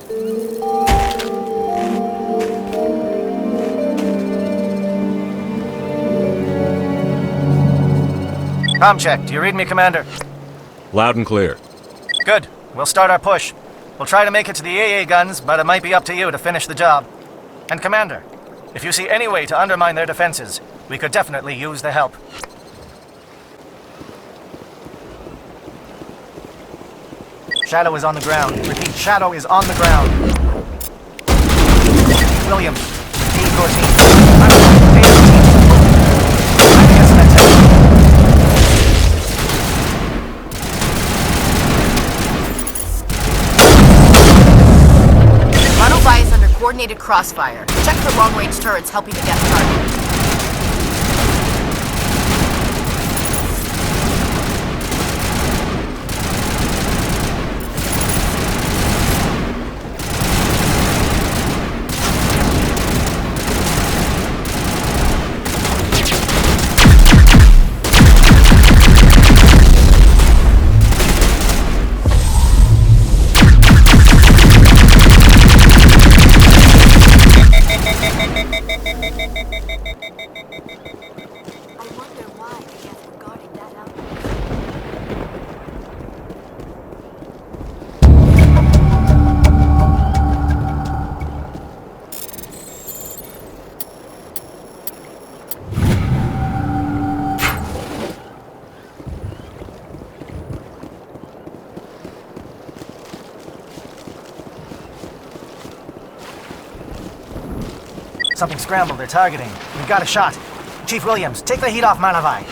Comm check. Do you read me, Commander? Loud and clear. Good. We'll start our push. We'll try to make it to the AA guns, but it might be up to you to finish the job. And Commander, if you see any way to undermine their defenses, we could definitely use the help. Shadow is on the ground. Repeat, Shadow is on the ground. Williams, D14. Is under coordinated crossfire. Check for long-range turrets helping to get target. Something scrambled. They're targeting. We've got a shot. Chief Williams, take the heat off Malavai.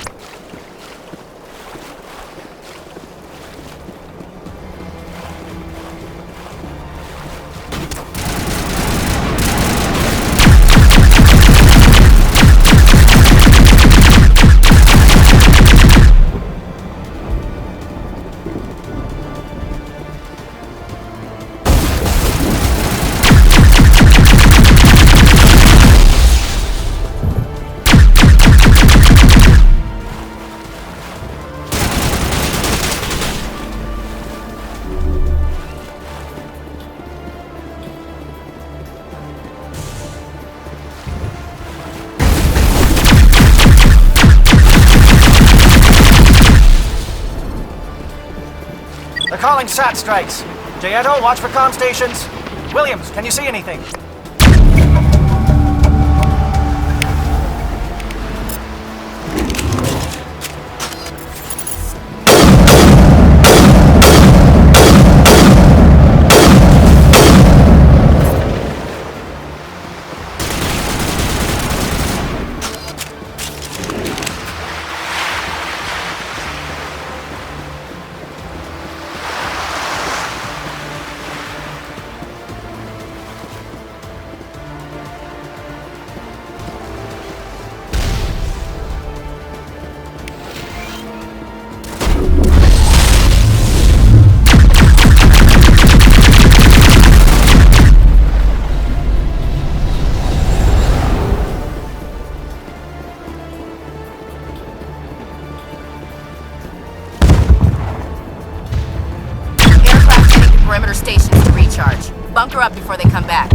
They're calling SAT strikes. Jayeto, watch for comm stations. Williams, can you see anything? Perimeter stations to recharge. Bunker up before they come back.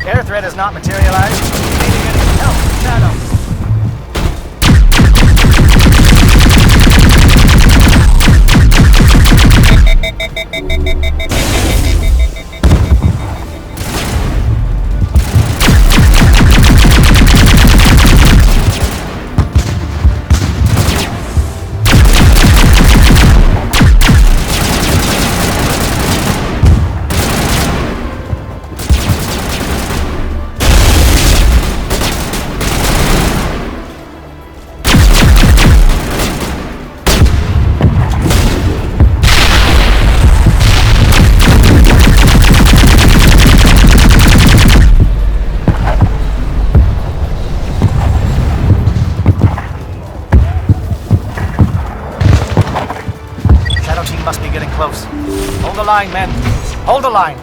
Air threat has not materialized. You may be getting help, Shadow. Must be getting close. Hold the line, men. Hold the line.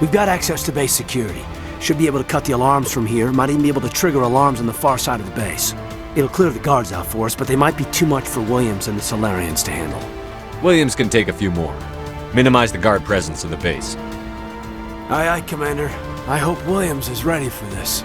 We've got access to base security. Should be able to cut the alarms from here. Might even be able to trigger alarms on the far side of the base. It'll clear the guards out for us, but they might be too much for Williams and the Solarians to handle. Williams can take a few more. Minimize the guard presence of the base. Aye, aye, Commander. I hope Williams is ready for this.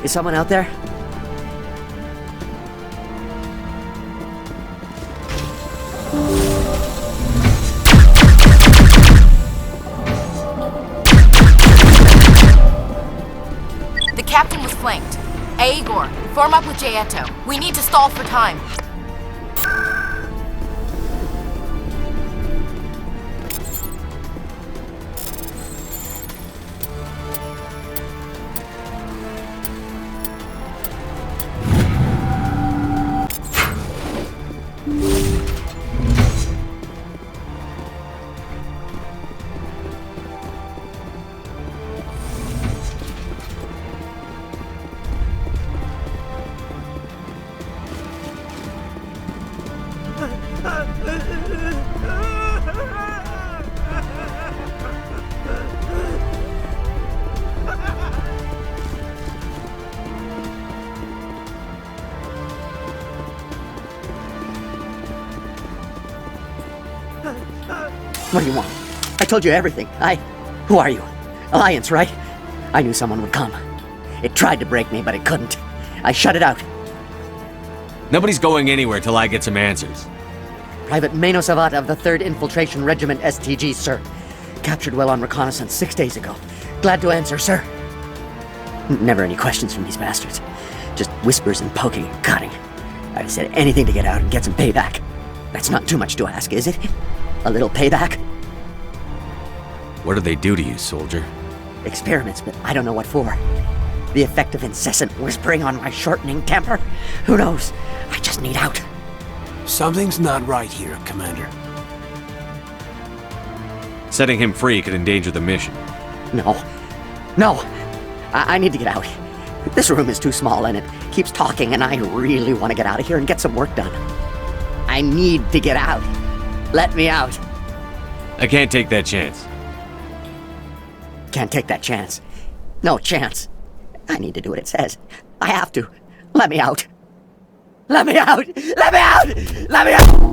Is someone out there? The captain was flanked. Aegor, form up with Jaeto. We need to stall for time. What do you want? I told you everything. Who are you? Alliance, right? I knew someone would come. It tried to break me, but it couldn't. I shut it out. Nobody's going anywhere till I get some answers. Private Mano Savat of the 3rd Infiltration Regiment STG, sir. Captured well on reconnaissance 6 days ago. Glad to answer, sir. Never any questions from these bastards. Just whispers and poking and cutting. I'd have said anything to get out and get some payback. That's not too much to ask, is it? A little payback? What do they do to you, soldier? Experiments, but I don't know what for. The effect of incessant whispering on my shortening temper? Who knows? I just need out. Something's not right here, Commander. Setting him free could endanger the mission. No. I need to get out. This room is too small and it keeps talking and I really want to get out of here and get some work done. I need to get out. Let me out. I can't take that chance. Can't take that chance. No chance. I need to do what it says. I have to. Let me out. Let me out! Let me out! Let me out!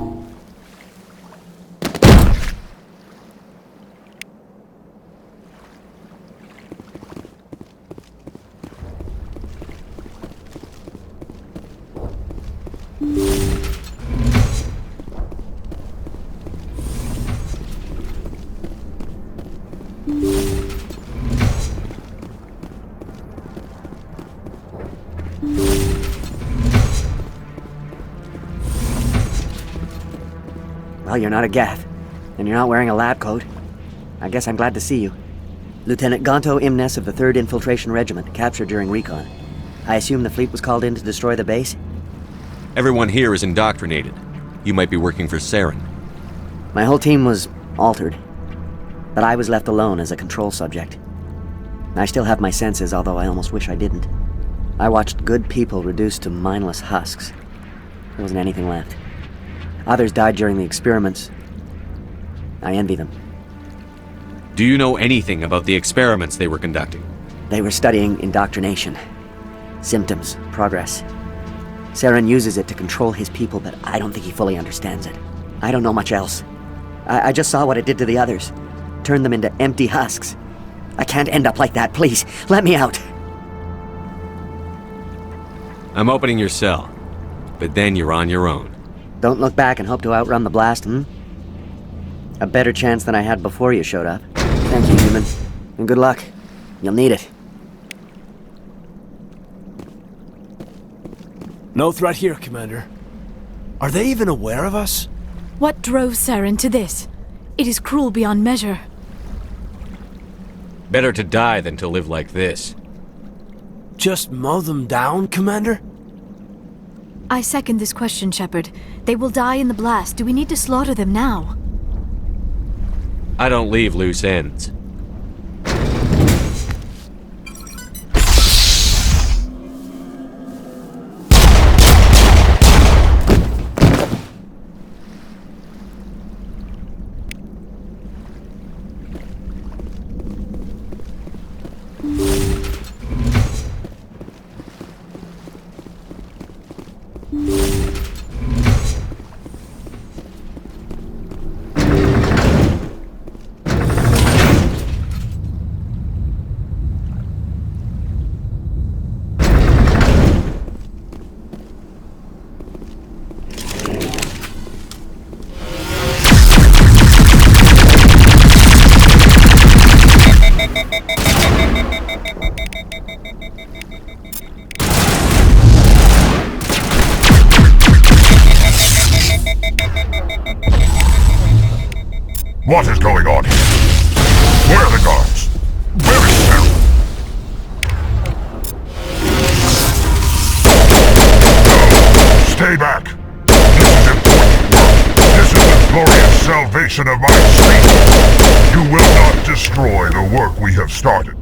Well, you're not a Gath, and you're not wearing a lab coat. I guess I'm glad to see you. Lieutenant Gonto Imnes of the 3rd Infiltration Regiment, captured during recon. I assume the fleet was called in to destroy the base? Everyone here is indoctrinated. You might be working for Saren. My whole team was altered, but I was left alone as a control subject. I still have my senses, although I almost wish I didn't. I watched good people reduced to mindless husks. There wasn't anything left. Others died during the experiments. I envy them. Do you know anything about the experiments they were conducting? They were studying indoctrination. Symptoms, progress. Saren uses it to control his people, but I don't think he fully understands it. I don't know much else. I just saw what it did to the others. Turned them into empty husks. I can't end up like that, please. Let me out. I'm opening your cell, but then you're on your own. Don't look back and hope to outrun the blast, A better chance than I had before you showed up. Thank you, human. And good luck. You'll need it. No threat here, Commander. Are they even aware of us? What drove Saren to this? It is cruel beyond measure. Better to die than to live like this. Just mow them down, Commander? I second this question, Shepard. They will die in the blast. Do we need to slaughter them now? I don't leave loose ends. What is going on here? Where are the guards? Where is Saren? No! Stay back! This is important work. This is the glorious salvation of my fleet. You will not destroy the work we have started.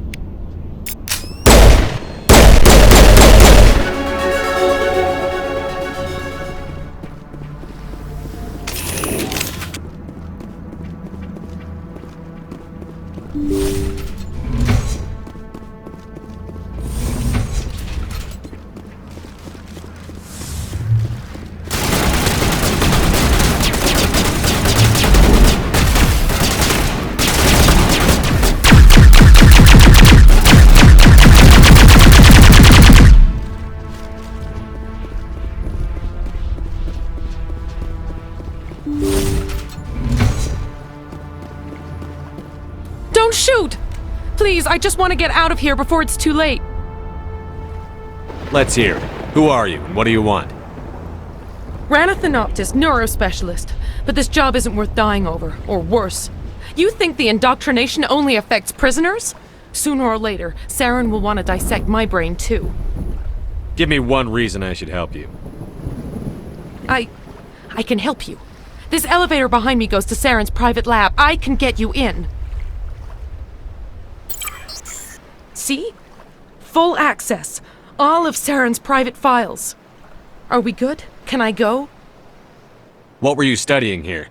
Don't shoot! Please, I just want to get out of here before it's too late. Let's hear it. Who are you, and what do you want? Ranathanoptis, neurospecialist. But this job isn't worth dying over, or worse. You think the indoctrination only affects prisoners? Sooner or later, Saren will want to dissect my brain too. Give me one reason I should help you. I can help you. This elevator behind me goes to Saren's private lab. I can get you in. See? Full access. All of Saren's private files. Are we good? Can I go? What were you studying here?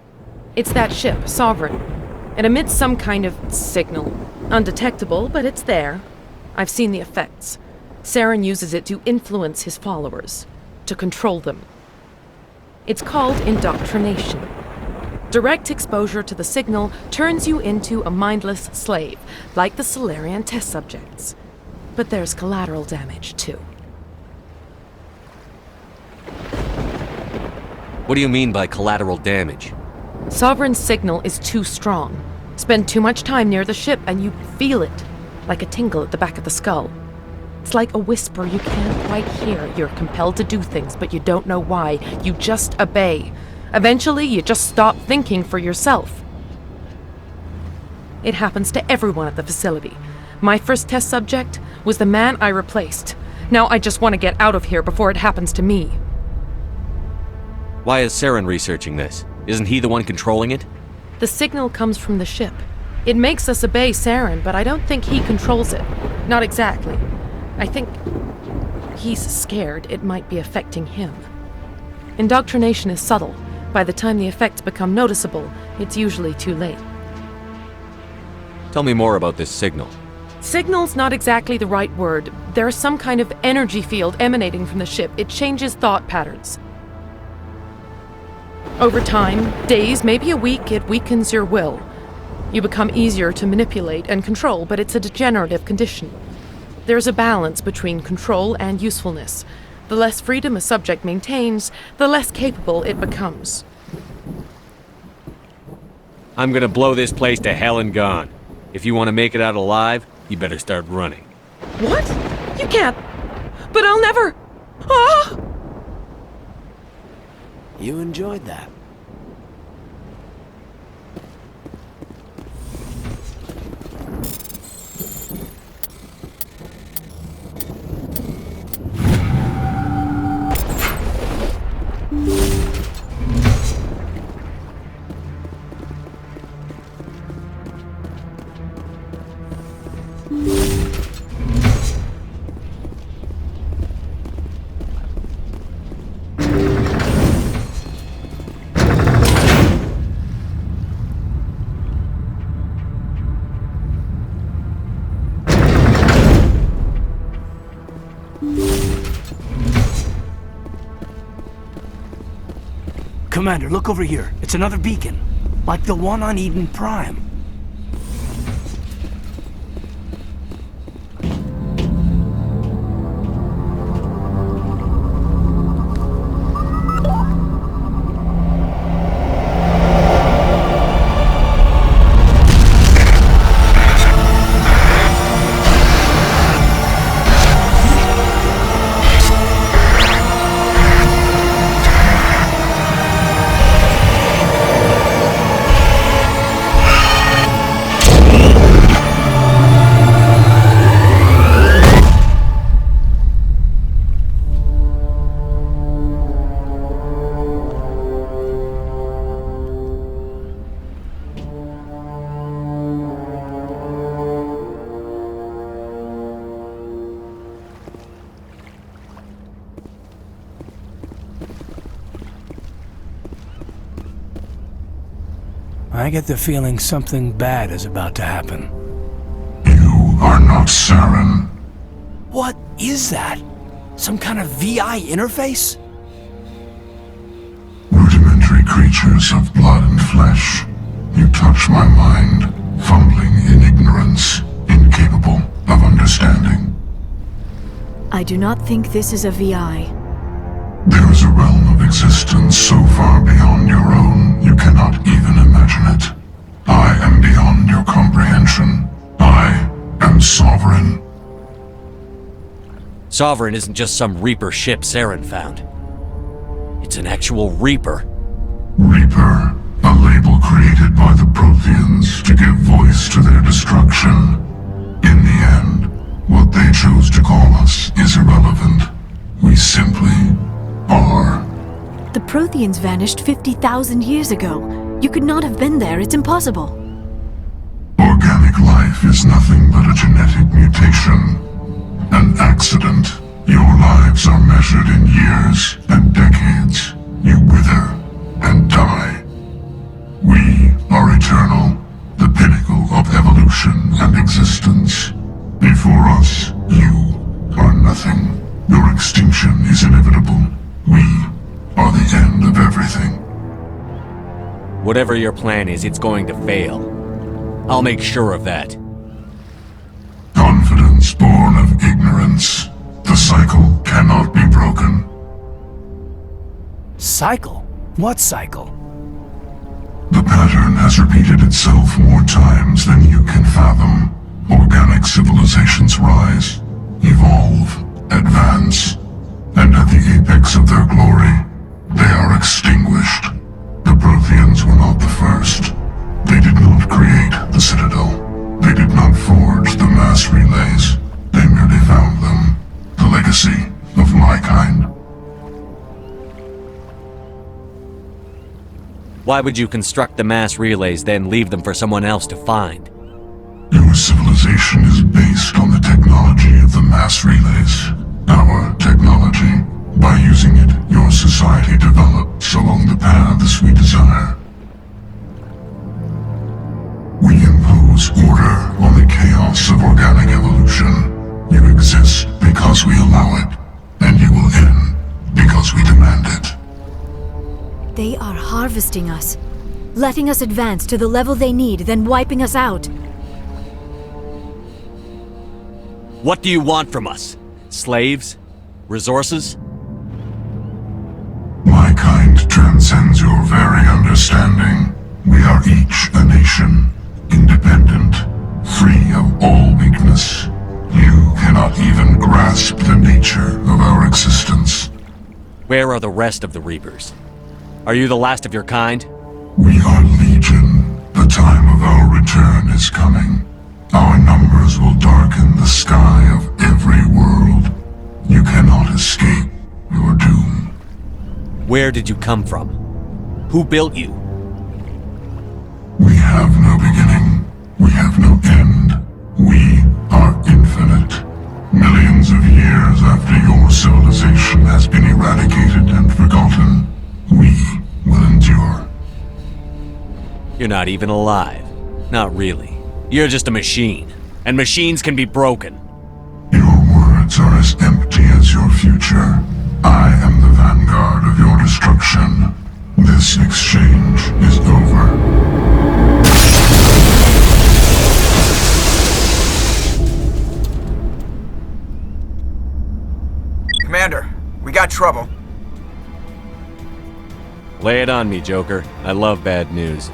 It's that ship, Sovereign. It emits some kind of signal. Undetectable, but it's there. I've seen the effects. Saren uses it to influence his followers, to control them. It's called indoctrination. Direct exposure to the signal turns you into a mindless slave, like the Salarian test subjects. But there's collateral damage, too. What do you mean by collateral damage? Sovereign's signal is too strong. Spend too much time near the ship and you feel it, like a tingle at the back of the skull. It's like a whisper you can't quite hear. You're compelled to do things, but you don't know why. You just obey. Eventually, you just stop thinking for yourself. It happens to everyone at the facility. My first test subject was the man I replaced. Now I just want to get out of here before it happens to me. Why is Saren researching this? Isn't he the one controlling it? The signal comes from the ship. It makes us obey Saren, but I don't think he controls it. Not exactly. I think he's scared it might be affecting him. Indoctrination is subtle. By the time the effects become noticeable, it's usually too late. Tell me more about this signal. Signal's not exactly the right word. There's some kind of energy field emanating from the ship. It changes thought patterns. Over time, days, maybe a week, it weakens your will. You become easier to manipulate and control, but it's a degenerative condition. There's a balance between control and usefulness. The less freedom a subject maintains, the less capable it becomes. I'm gonna blow this place to hell and gone. If you want to make it out alive, you better start running. What? You can't. But I'll never. Ah! You enjoyed that. Commander, look over here. It's another beacon. Like the one on Eden Prime. I get the feeling something bad is about to happen. You are not Saren. What is that? Some kind of VI interface? Rudimentary creatures of blood and flesh. You touch my mind, fumbling in ignorance, incapable of understanding. I do not think this is a VI. There is a realm of existence so far beyond your own, you cannot even imagine it. I am beyond your comprehension. I am sovereign. Sovereign isn't just some Reaper ship Saren found. It's an actual Reaper. Reaper, a label created by the Protheans to give voice to their destruction. In the end, what they chose to call us is irrelevant. We simply are. The Protheans vanished 50,000 years ago. You could not have been there. It's impossible. Organic life is nothing but a genetic mutation. An accident. Your lives are measured in years and decades. You wither and die. We are eternal, the pinnacle of evolution and existence. Before us, you are nothing. Your extinction is inevitable. We are the end of everything. Whatever your plan is, it's going to fail. I'll make sure of that. Confidence born of ignorance. The cycle cannot be broken. Cycle? What cycle? The pattern has repeated itself more times than you can fathom. Organic civilizations rise, evolve, advance, and at the apex of their glory, they are extinguished. Why would you construct the mass relays, then leave them for someone else to find? Your civilization is based on the technology of the mass relays. Our technology. By using it, your society develops along the paths we desire. We impose order on the chaos of organic evolution. You exist because we allow it, and you will end because we demand it. They are harvesting us, letting us advance to the level they need, then wiping us out. What do you want from us? Slaves? Resources? My kind transcends your very understanding. We are each a nation, independent, free of all weakness. You cannot even grasp the nature of our existence. Where are the rest of the Reapers? Are you the last of your kind? We are legion. The time of our return is coming. Our numbers will darken the sky of every world. You cannot escape your doom. Where did you come from? Who built you? We have no beginning. We have no end. We are infinite. Millions of years after your civilization has been eradicated and forgotten, we will endure. You're not even alive. Not really. You're just a machine. And machines can be broken. Your words are as empty as your future. I am the vanguard of your destruction. This exchange is over. Commander, we got trouble. Lay it on me, Joker. I love bad news.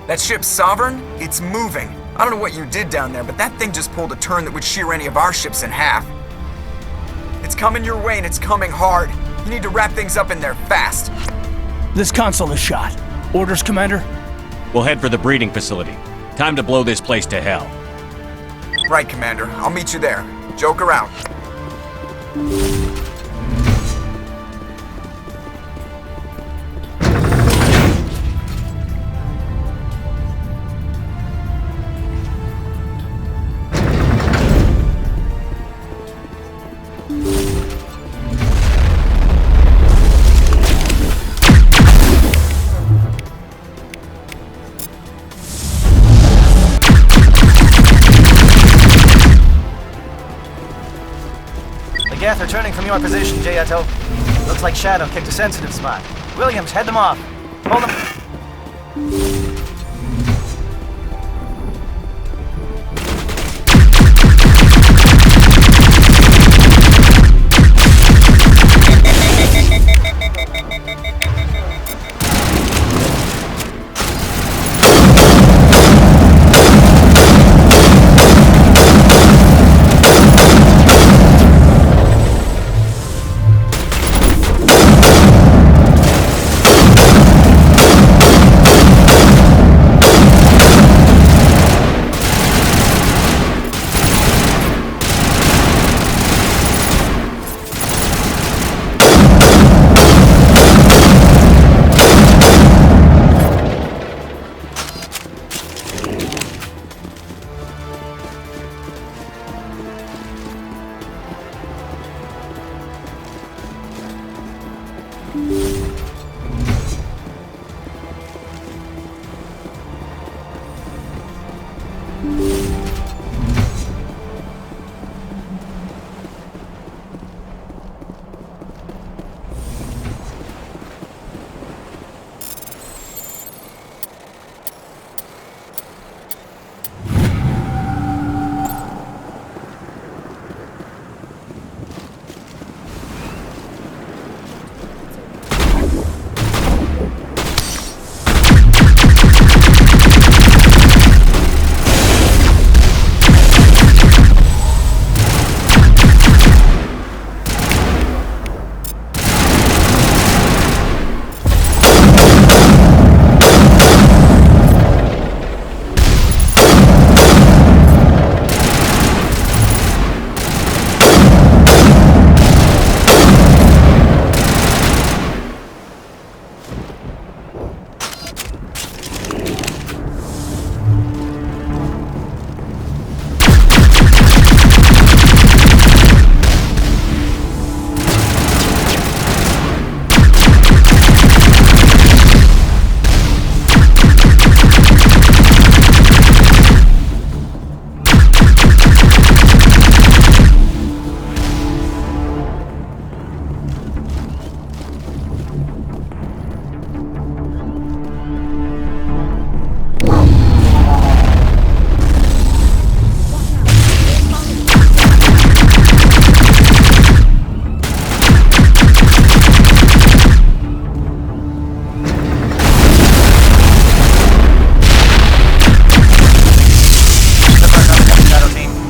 That ship Sovereign? It's moving. I don't know what you did down there, but that thing just pulled a turn that would shear any of our ships in half. It's coming your way and it's coming hard. You need to wrap things up in there fast. This console is shot. Orders, Commander? We'll head for the breeding facility. Time to blow this place to hell. Right, Commander. I'll meet you there. Joker out. Geth returning from your position, Jayato. Looks like Shadow kicked a sensitive spot. Williams, head them off. Hold them.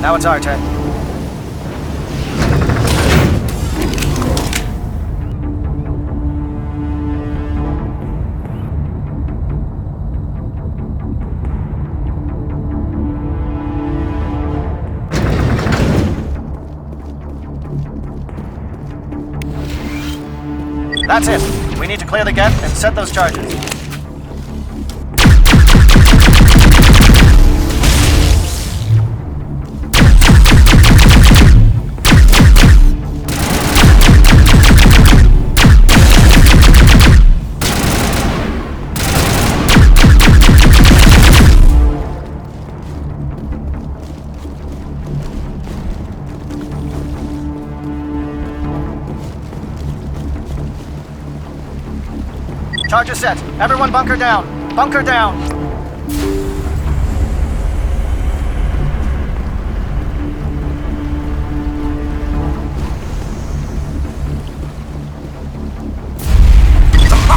Now it's our turn. That's it. We need to clear the gate and set those charges. Charges set. Everyone bunker down. Bunker down.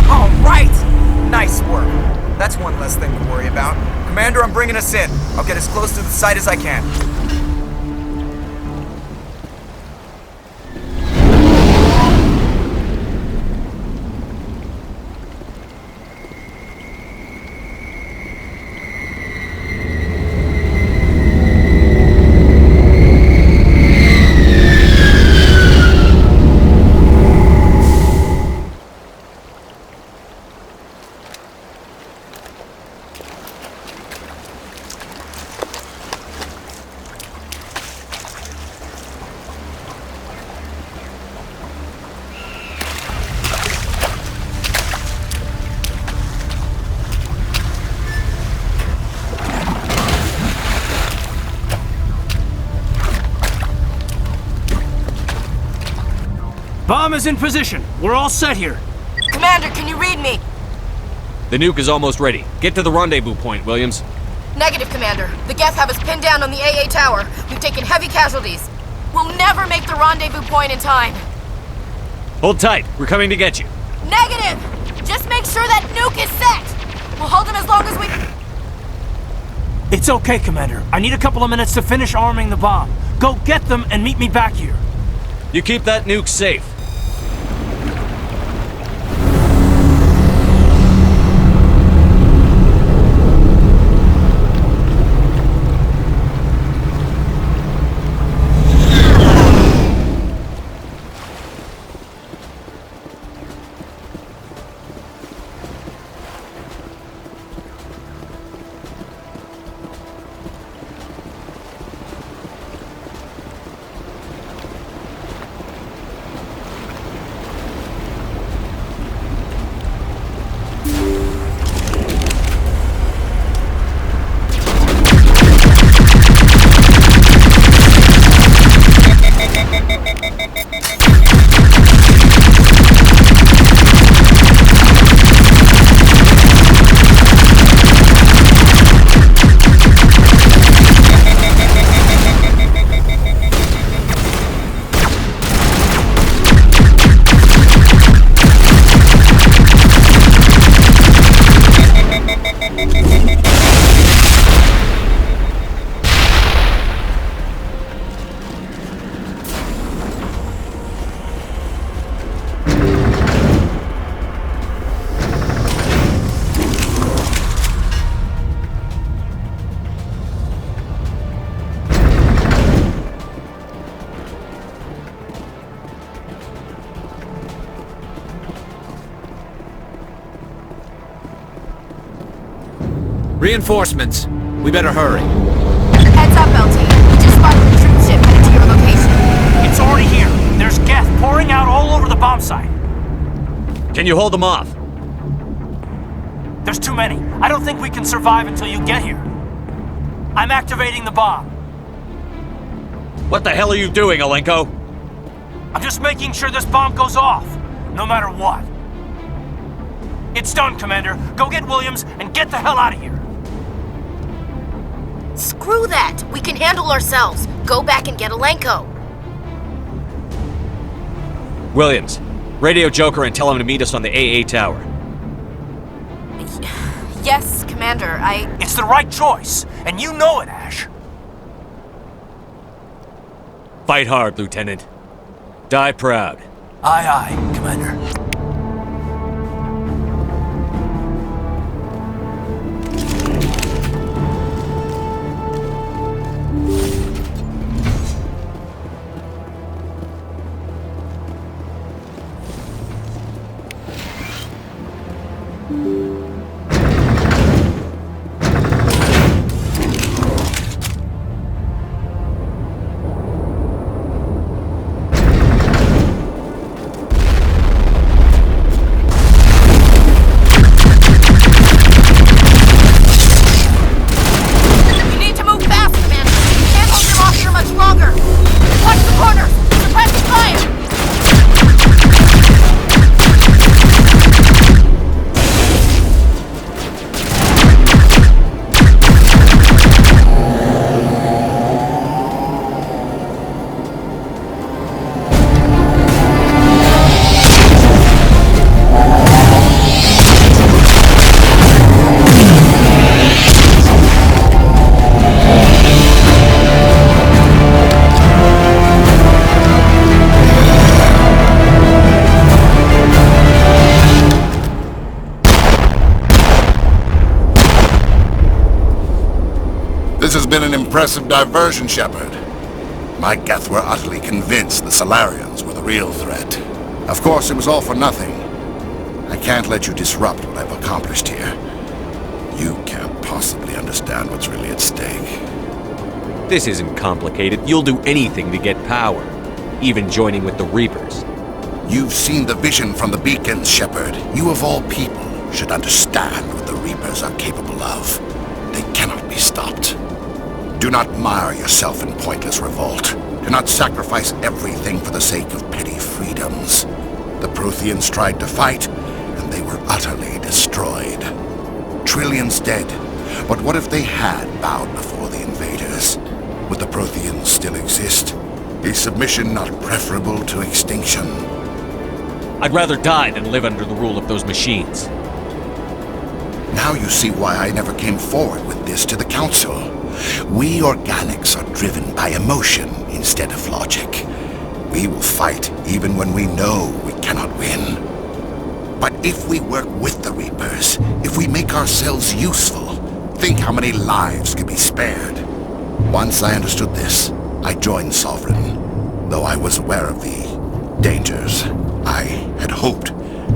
All right! Nice work. That's one less thing to worry about. Commander, I'm bringing us in. I'll get as close to the site as I can. Bomb is in position. We're all set here. Commander, can you read me? The nuke is almost ready. Get to the rendezvous point, Williams. Negative, Commander. The Geth have us pinned down on the AA tower. We've taken heavy casualties. We'll never make the rendezvous point in time. Hold tight. We're coming to get you. Negative! Just make sure that nuke is set! We'll hold them as long as we... It's okay, Commander. I need a couple of minutes to finish arming the bomb. Go get them and meet me back here. You keep that nuke safe. Reinforcements. We better hurry. Heads up, LT. We just spotted the troop ship headed to your location. It's already here. There's Geth pouring out all over the bomb site. Can you hold them off? There's too many. I don't think we can survive until you get here. I'm activating the bomb. What the hell are you doing, Alenko? I'm just making sure this bomb goes off, no matter what. It's done, Commander. Go get Williams and get the hell out of here. Screw that! We can handle ourselves. Go back and get Alenko. Williams, radio Joker and tell him to meet us on the AA tower. Yes, Commander, It's the right choice, and you know it, Ash. Fight hard, Lieutenant. Die proud. Aye, aye, Commander. This has been an impressive diversion, Shepard. My Geth were utterly convinced the Salarians were the real threat. Of course, it was all for nothing. I can't let you disrupt what I've accomplished here. You can't possibly understand what's really at stake. This isn't complicated. You'll do anything to get power, even joining with the Reapers. You've seen the vision from the beacons, Shepard. You of all people should understand what the Reapers are capable of. They cannot be stopped. Do not mire yourself in pointless revolt. Do not sacrifice everything for the sake of petty freedoms. The Protheans tried to fight, and they were utterly destroyed. Trillions dead. But what if they had bowed before the invaders? Would the Protheans still exist? Is submission not preferable to extinction? I'd rather die than live under the rule of those machines. Now you see why I never came forward with this to the Council. We organics are driven by emotion instead of logic. We will fight even when we know we cannot win. But if we work with the Reapers, if we make ourselves useful, think how many lives could be spared. Once I understood this, I joined Sovereign, though I was aware of the dangers. I had hoped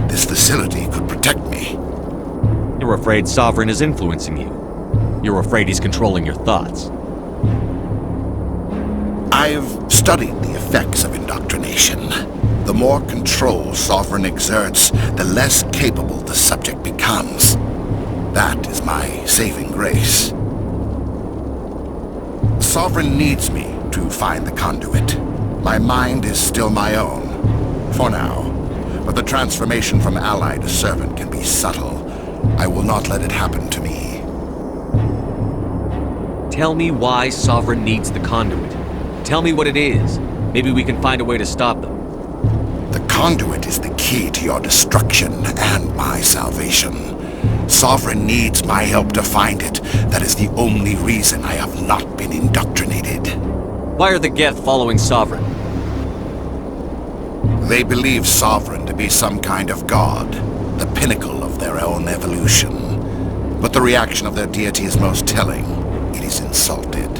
this facility could protect me. You're afraid Sovereign is influencing you. You're afraid he's controlling your thoughts. I've studied the effects of indoctrination. The more control Sovereign exerts, the less capable the subject becomes. That is my saving grace. Sovereign needs me to find the conduit. My mind is still my own, for now. But the transformation from ally to servant can be subtle. I will not let it happen to me. Tell me why Sovereign needs the conduit. Tell me what it is. Maybe we can find a way to stop them. The conduit is the key to your destruction and my salvation. Sovereign needs my help to find it. That is the only reason I have not been indoctrinated. Why are the Geth following Sovereign? They believe Sovereign to be some kind of god, the pinnacle of their own evolution. But the reaction of their deity is most telling. It is insulted.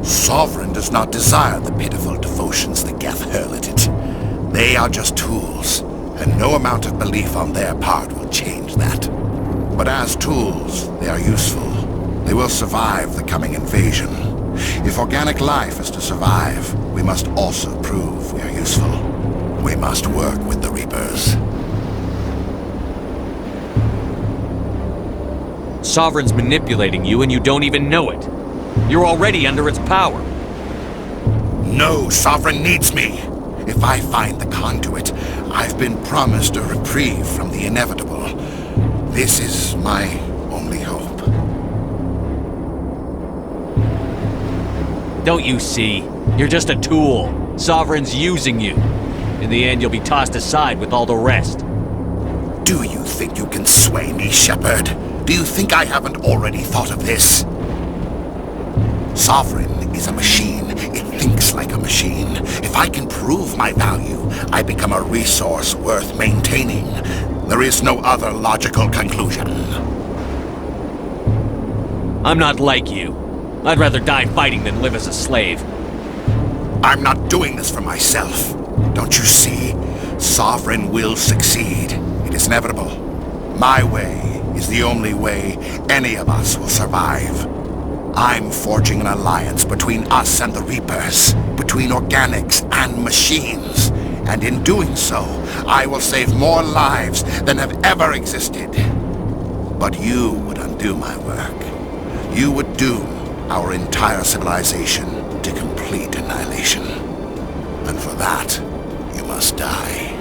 Sovereign does not desire the pitiful devotions the Geth hurl at it. They are just tools, and no amount of belief on their part will change that. But as tools, they are useful. They will survive the coming invasion. If organic life is to survive, we must also prove we are useful. We must work with the Reapers. Sovereign's manipulating you and you don't even know it. You're already under its power. No, Sovereign needs me. If I find the conduit, I've been promised a reprieve from the inevitable. This is my only hope. Don't you see? You're just a tool. Sovereign's using you. In the end, you'll be tossed aside with all the rest. Do you think you can sway me, Shepard? Do you think I haven't already thought of this? Sovereign is a machine. It thinks like a machine. If I can prove my value, I become a resource worth maintaining. There is no other logical conclusion. I'm not like you. I'd rather die fighting than live as a slave. I'm not doing this for myself. Don't you see? Sovereign will succeed. It is inevitable. My way is the only way any of us will survive. I'm forging an alliance between us and the Reapers, between organics and machines. And in doing so, I will save more lives than have ever existed. But you would undo my work. You would doom our entire civilization to complete annihilation. And for that, you must die.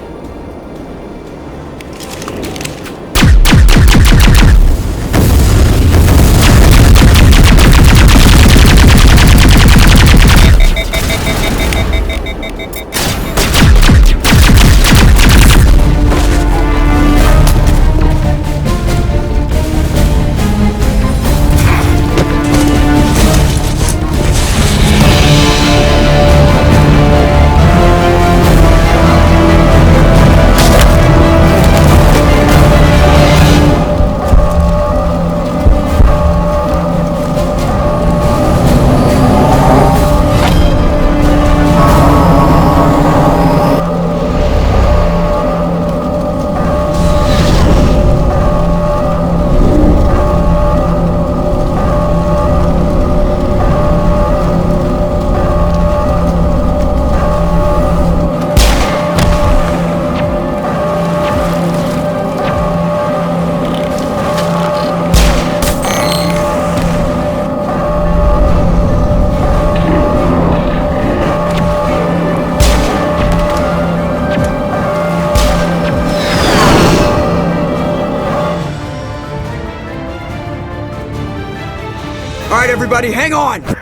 All right, everybody, hang on!